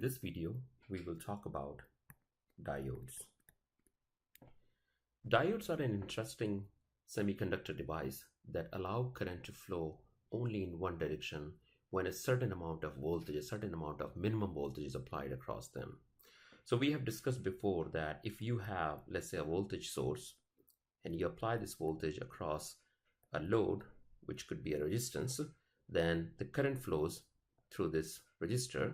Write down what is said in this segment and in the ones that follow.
this video, we will talk about diodes. Diodes are an interesting semiconductor device that allow current to flow only in one direction when a certain amount of voltage, a certain amount of minimum voltage is applied across them. So we have discussed before that if you have, let's say, a voltage source and you apply this voltage across a load, which could be a resistance, then the current flows through this resistor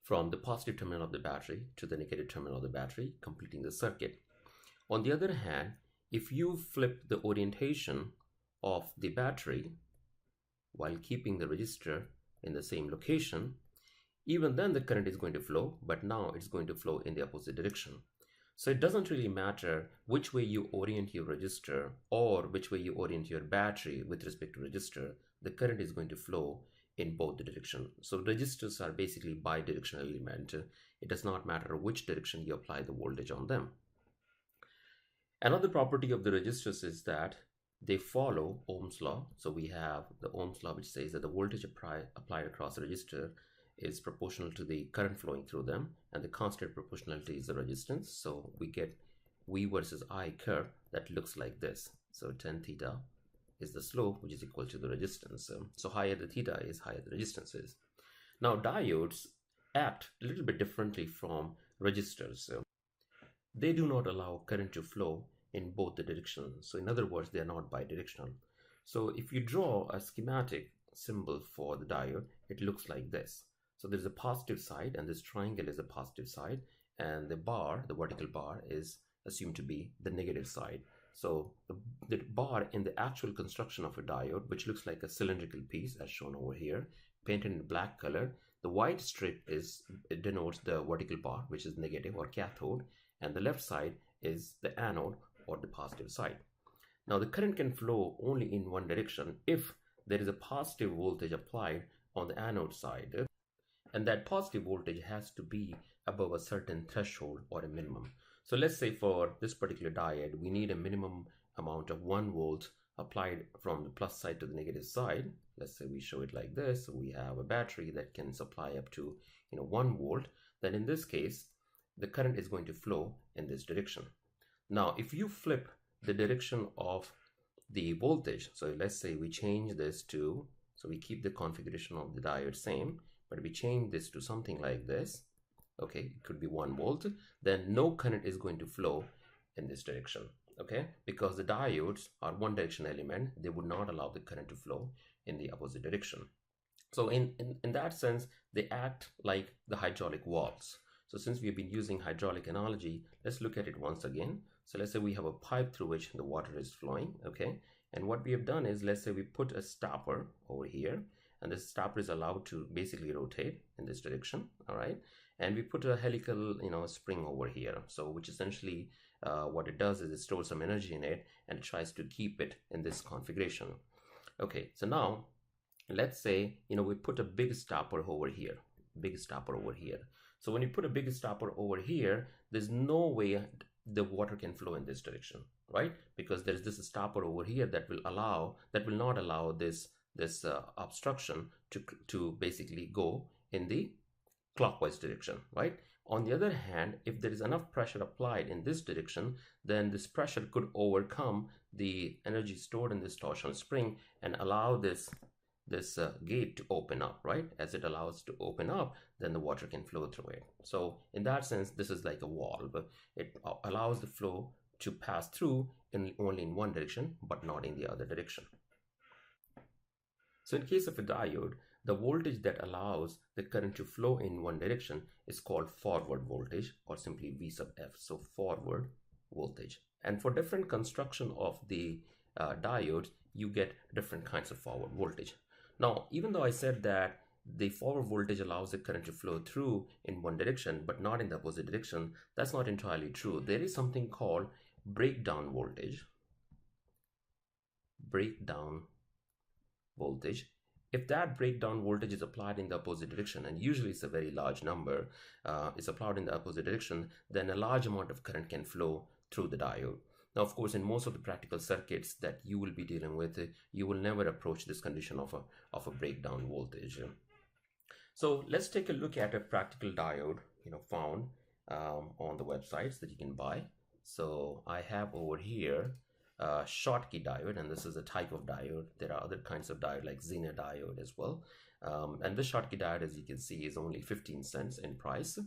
from the positive terminal of the battery to the negative terminal of the battery, completing the circuit. On the other hand, if you flip the orientation of the battery while keeping the resistor in the same location, even then the current is going to flow, but now it's going to flow in the opposite direction. So it doesn't really matter which way you orient your resistor or which way you orient your battery with respect to resistor, the current is going to flow in both the direction. So resistors are basically bidirectional element. It does not matter which direction you apply the voltage on them. Another property of the resistors is that they follow Ohm's law. So we have the Ohm's law, which says that the voltage applied across a resistor is proportional to the current flowing through them, and the constant proportionality is the resistance. So we get V versus I curve that looks like this. So tan theta is the slope, which is equal to the resistance. So higher the theta is, higher the resistance is. Now diodes act a little bit differently from resistors. They do not allow current to flow in both the directions. So in other words, they are not bidirectional. So if you draw a schematic symbol for the diode, it looks like this. So there's a positive side, and this triangle is a positive side, and the bar, the vertical bar, is assumed to be the negative side. So the bar in the actual construction of a diode, which looks like a cylindrical piece as shown over here, painted in black color, the white strip denotes the vertical bar, which is negative or cathode, and the left side is the anode or the positive side. Now the current can flow only in one direction if there is a positive voltage applied on the anode side, and that positive voltage has to be above a certain threshold or a minimum. So let's say for this particular diode, we need a minimum amount of 1 volt applied from the plus side to the negative side. Let's say we show it like this. So we have a battery that can supply up to 1 volt. Then in this case, the current is going to flow in this direction. Now, if you flip the direction of the voltage, so let's say we change this to, so we keep the configuration of the diode same, but we change this to something like this. Okay, it could be 1 volt, then no current is going to flow in this direction, okay, because the diodes are one direction element. They would not allow the current to flow in the opposite direction. So in that sense, they act like the hydraulic valves. So since we've been using hydraulic analogy, let's look at it once again. So let's say we have a pipe through which the water is flowing, okay, and what we have done is, let's say we put a stopper over here, and this stopper is allowed to basically rotate in this direction, all right, and we put a helical spring over here, so which essentially what it does is it stores some energy in it and it tries to keep it in this configuration. Okay, so now let's say we put a big stopper over here, so when you put a big stopper over here, there's no way the water can flow in this direction, right? Because there's this stopper over here that will not allow this obstruction to basically go in the clockwise direction, right? On the other hand, if there is enough pressure applied in this direction, then this pressure could overcome the energy stored in this torsional spring and allow this gate to open up, right? As it allows to open up, then the water can flow through it. So in that sense, this is like a valve. It allows the flow to pass through only in one direction, but not in the other direction. So in case of a diode, the voltage that allows the current to flow in one direction is called forward voltage, or simply V sub F, so forward voltage. And for different construction of the diodes, you get different kinds of forward voltage. Now, even though I said that the forward voltage allows the current to flow through in one direction, but not in the opposite direction, that's not entirely true. There is something called breakdown voltage. If that breakdown voltage is applied in the opposite direction, and usually it's a very large number, is applied in the opposite direction, then a large amount of current can flow through the diode. Now, of course, in most of the practical circuits that you will be dealing with, you will never approach this condition of a breakdown voltage. So let's take a look at a practical diode, found on the websites that you can buy. So I have over here Schottky diode, and this is a type of diode. There are other kinds of diode like Zener diode as well. And this Schottky diode, as you can see, is only 15 cents in price.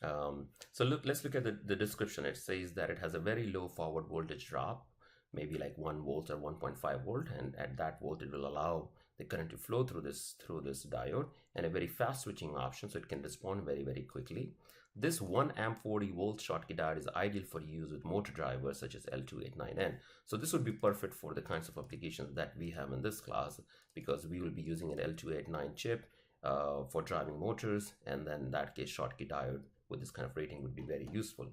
So let's look at the description. It says that it has a very low forward voltage drop, maybe like 1 volt or 1.5 volt, and at that volt it will allow the current to flow through this diode, and a very fast switching option, so it can respond very quickly. This 1 amp 40 volt Schottky diode is ideal for use with motor drivers such as L289N. So this would be perfect for the kinds of applications that we have in this class, because we will be using an L289 chip for driving motors, and then in that case Schottky diode with this kind of rating would be very useful.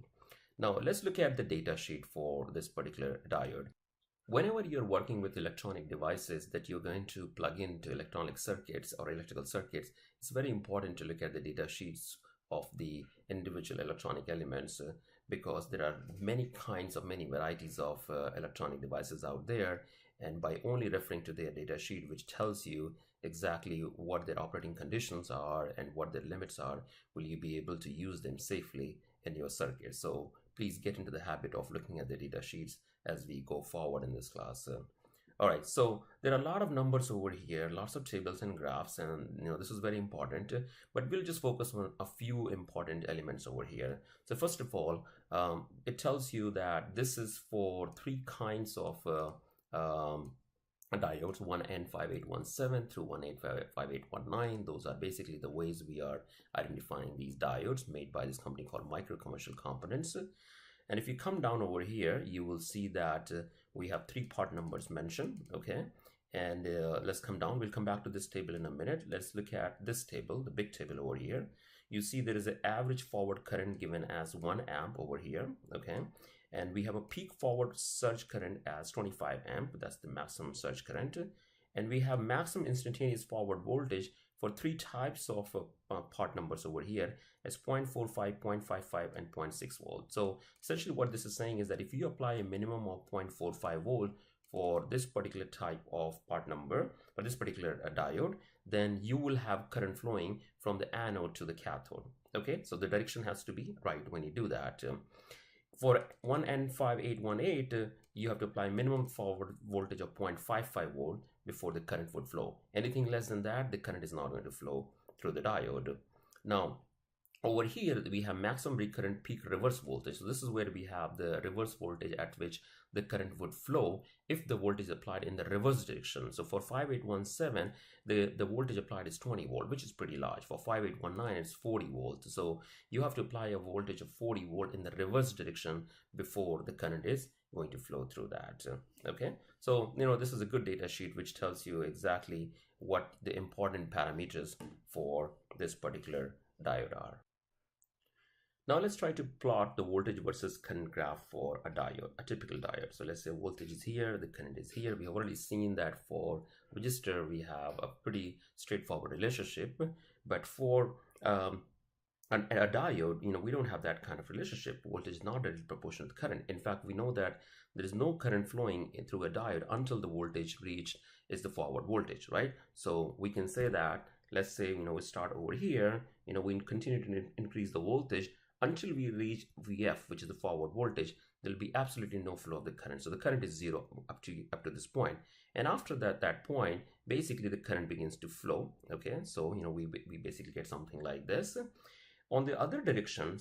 Now let's look at the data sheet for this particular diode. Whenever you're working with electronic devices that you're going to plug into electronic circuits or electrical circuits, it's very important to look at the data sheets of the individual electronic elements, because there are many varieties of electronic devices out there, and by only referring to their data sheet, which tells you exactly what their operating conditions are and what their limits are, will you be able to use them safely in your circuit. So please get into the habit of looking at the data sheets as we go forward in this class. All right, so there are a lot of numbers over here, lots of tables and graphs, and this is very important, but we'll just focus on a few important elements over here. So first of all, it tells you that this is for 3 kinds of diodes, 1N5817 through 1N5819. Those are basically the ways we are identifying these diodes, made by this company called Micro Commercial Components. And if you come down over here, you will see that we have 3 part numbers mentioned, okay? And let's come down. We'll come back to this table in a minute. Let's look at this table, the big table over here. You see there is an average forward current given as 1 amp over here, okay? And we have a peak forward surge current as 25 amp. That's the maximum surge current. And we have maximum instantaneous forward voltage for 3 types of part numbers over here as 0.45, 0.55, and 0.6 volt. So essentially what this is saying is that if you apply a minimum of 0.45 volt for this particular type of part number, for this particular diode, then you will have current flowing from the anode to the cathode. Okay, so the direction has to be right when you do that. For 1N5818, you have to apply minimum forward voltage of 0.55 volt before the current would flow. Anything less than that, the current is not going to flow through the diode. Now, over here, we have maximum recurrent peak reverse voltage. So this is where we have the reverse voltage at which the current would flow if the voltage applied in the reverse direction. So for 5817, the voltage applied is 20 volt, which is pretty large. For 5819, it's 40 volts. So you have to apply a voltage of 40 volt in the reverse direction before the current is going to flow through that. Okay, so this is a good data sheet which tells you exactly what the important parameters for this particular diode are. Now let's try to plot the voltage versus current graph for a diode, a typical diode. So let's say voltage is here, the current is here. We have already seen that for resistor we have a pretty straightforward relationship, but for a diode, we don't have that kind of relationship. Voltage is not directly proportional to current. In fact, we know that there is no current flowing through a diode until the voltage reached is the forward voltage, right? So we can say that, let's say, we start over here, we continue to increase the voltage until we reach VF, which is the forward voltage. There'll be absolutely no flow of the current. So the current is 0 up to this point. And after that point, basically the current begins to flow. Okay, so we basically get something like this. On the other direction,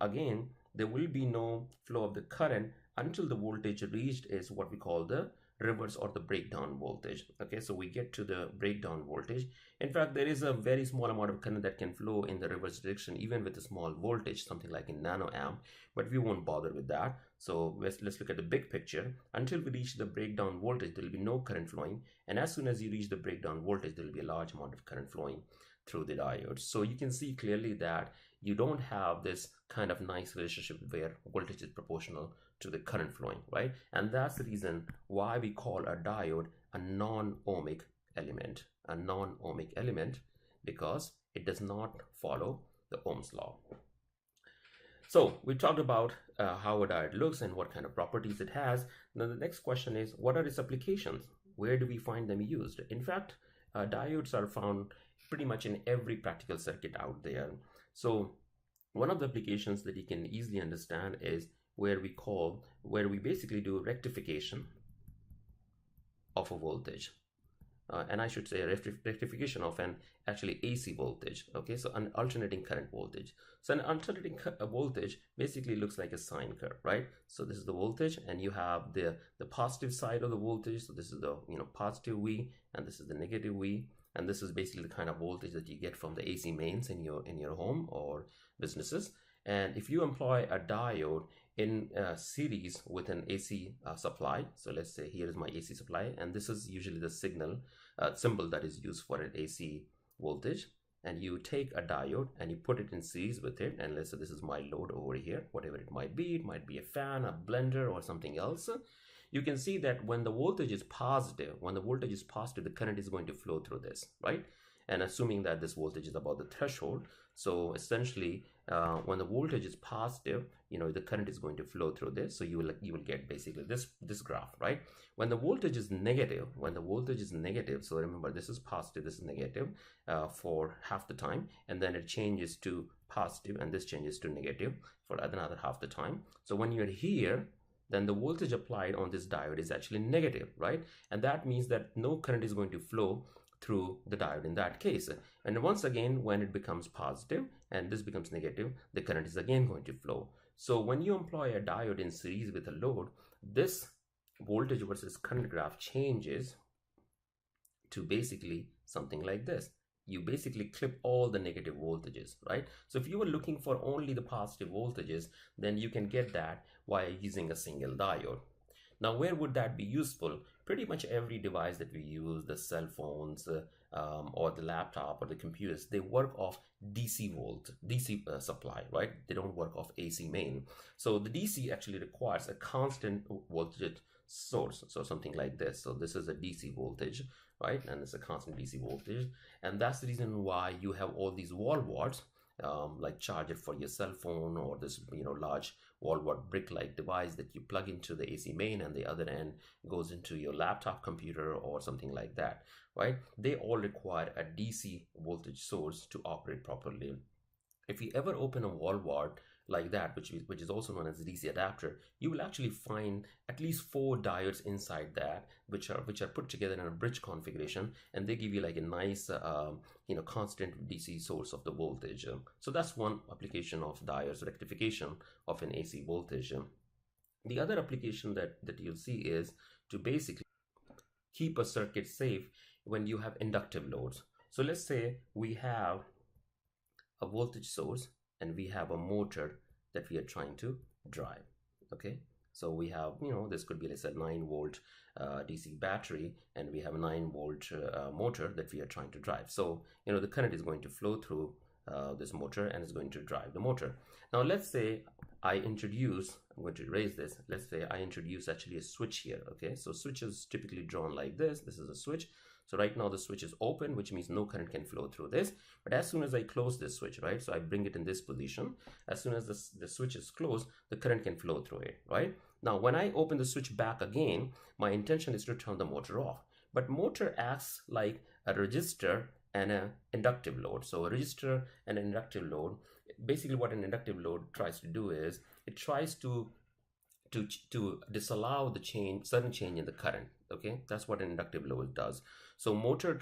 again, there will be no flow of the current until the voltage reached is what we call the reverse or the breakdown voltage. Okay, so we get to the breakdown voltage. In fact, there is a very small amount of current that can flow in the reverse direction even with a small voltage, something like in nanoamp, but we won't bother with that. So let's look at the big picture. Until we reach the breakdown voltage, there will be no current flowing, and as soon as you reach the breakdown voltage, there will be a large amount of current flowing through the diode. So you can see clearly that you don't have this kind of nice relationship where voltage is proportional to the current flowing, right? And that's the reason why we call a diode a non-ohmic element. A non-ohmic element, because it does not follow the Ohm's law. So we talked about how a diode looks and what kind of properties it has. Now the next question is, what are its applications? Where do we find them used? In fact, diodes are found pretty much in every practical circuit out there. So one of the applications that you can easily understand is where we basically do rectification of a voltage. And I should say rectification of an actually AC voltage. Okay, so an alternating current voltage. So an alternating voltage basically looks like a sine curve, right? So this is the voltage, and you have the positive side of the voltage. So this is the positive V, and this is the negative V, and this is basically the kind of voltage that you get from the AC mains in your home or businesses. And if you employ a diode in series with an AC supply, so let's say here is my AC supply, and this is usually the signal symbol that is used for an AC voltage, and you take a diode and you put it in series with it, and let's say this is my load over here, whatever it might be a fan, a blender, or something else. You can see that when the voltage is positive, the current is going to flow through this, right? And assuming that this voltage is above the threshold, so essentially when the voltage is positive, the current is going to flow through this. So you will get basically this graph, right? When the voltage is negative, so remember, this is positive, this is negative for half the time, and then it changes to positive, and this changes to negative for another half the time. So when you're here, then the voltage applied on this diode is actually negative, right? And that means that no current is going to flow through the diode in that case. And once again, when it becomes positive and this becomes negative, the current is again going to flow. So when you employ a diode in series with a load, this voltage versus current graph changes to basically something like this. You basically clip all the negative voltages, right? So if you were looking for only the positive voltages, then you can get that while using a single diode. Now, where would that be useful? Pretty much every device that we use, the cell phones or the laptop or the computers, they work off DC supply, right? They don't work off AC main. So the DC actually requires a constant voltage source, so something like this. So this is a DC voltage, right? And it's a constant DC voltage, and that's the reason why you have all these wall warts, like charger for your cell phone, or this large wall wart brick-like device that you plug into the AC main, and the other end goes into your laptop computer or something like that, right? They all require a DC voltage source to operate properly. If you ever open a wall wart like that, which is also known as a DC adapter, you will actually find at least 4 diodes inside that, which are put together in a bridge configuration, and they give you like a nice constant DC source of the voltage. So that's one application of diodes, rectification of an AC voltage. The other application that you'll see is to basically keep a circuit safe when you have inductive loads. So let's say we have a voltage source and we have a motor that we are trying to drive. Okay, so we have, this could be, let's say, 9-volt DC battery, and we have a 9-volt motor that we are trying to drive. So the current is going to flow through this motor and is going to drive the motor. Now let's say I'm going to erase this. Let's say I introduce actually a switch here. Okay, so switch is typically drawn like this. This is a switch. So right now the switch is open, which means no current can flow through this. But as soon as I close this switch, right, so I bring it in this position, as soon as the switch is closed, the current can flow through it, right? Now, when I open the switch back again, my intention is to turn the motor off. But motor acts like a resistor and an inductive load. So a resistor and an inductive load, basically what an inductive load tries to do is it tries to disallow the sudden change in the current. Okay, that's what an inductive load does. So motor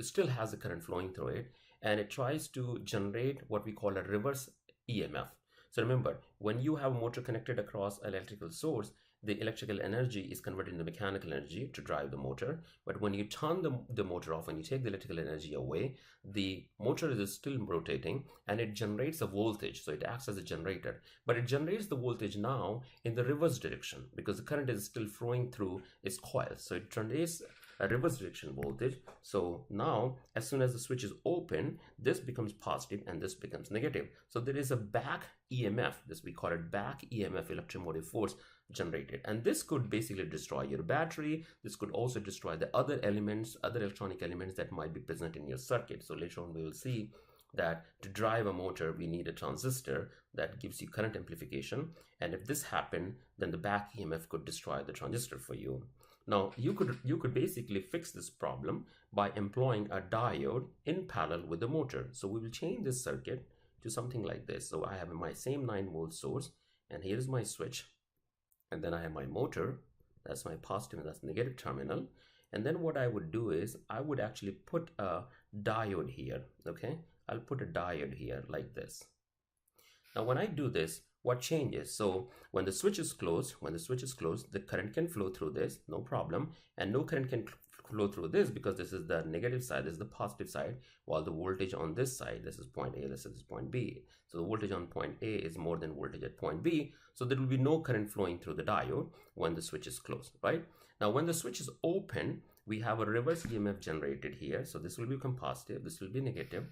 still has the current flowing through it, and it tries to generate what we call a reverse EMF. So remember, when you have a motor connected across an electrical source, the electrical energy is converted into mechanical energy to drive the motor. But when you turn the motor off, when you take the electrical energy away, the motor is still rotating and it generates a voltage. So it acts as a generator, but it generates the voltage now in the reverse direction because the current is still flowing through its coil. So it generates a reverse direction voltage. So now, as soon as the switch is open, this becomes positive and this becomes negative. So there is a back EMF, we call it back EMF, electromotive force generated. And this could basically destroy your battery. This could also destroy the other electronic elements that might be present in your circuit. So later on, we will see that to drive a motor, we need a transistor that gives you current amplification. And if this happened, then the back EMF could destroy the transistor for you. Now you could basically fix this problem by employing a diode in parallel with the motor. So we will change this circuit to something like this. So I have my same 9-volt source, and here is my switch, and then I have my motor. That's my positive and that's negative terminal. And then what I would do is I would actually put a diode here. Okay, I'll put a diode here like this. Now when I do this, what changes? So when the switch is closed, the current can flow through this, no problem, and no current can flow through this because this is the negative side, this is the positive side, while the voltage on this side, this is point A, this is point B. So the voltage on point A is more than voltage at point B, so there will be no current flowing through the diode when the switch is closed, right? Now when the switch is open, we have a reverse EMF generated here. So this will become positive, this will be negative.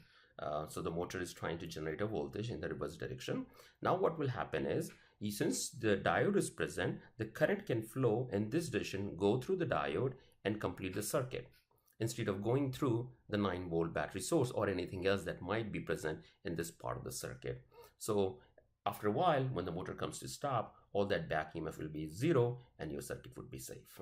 So the motor is trying to generate a voltage in the reverse direction. Now what will happen is, since the diode is present, the current can flow in this direction, go through the diode and complete the circuit, instead of going through the 9-volt battery source or anything else that might be present in this part of the circuit. So after a while, when the motor comes to stop, all that back EMF will be zero and your circuit would be safe.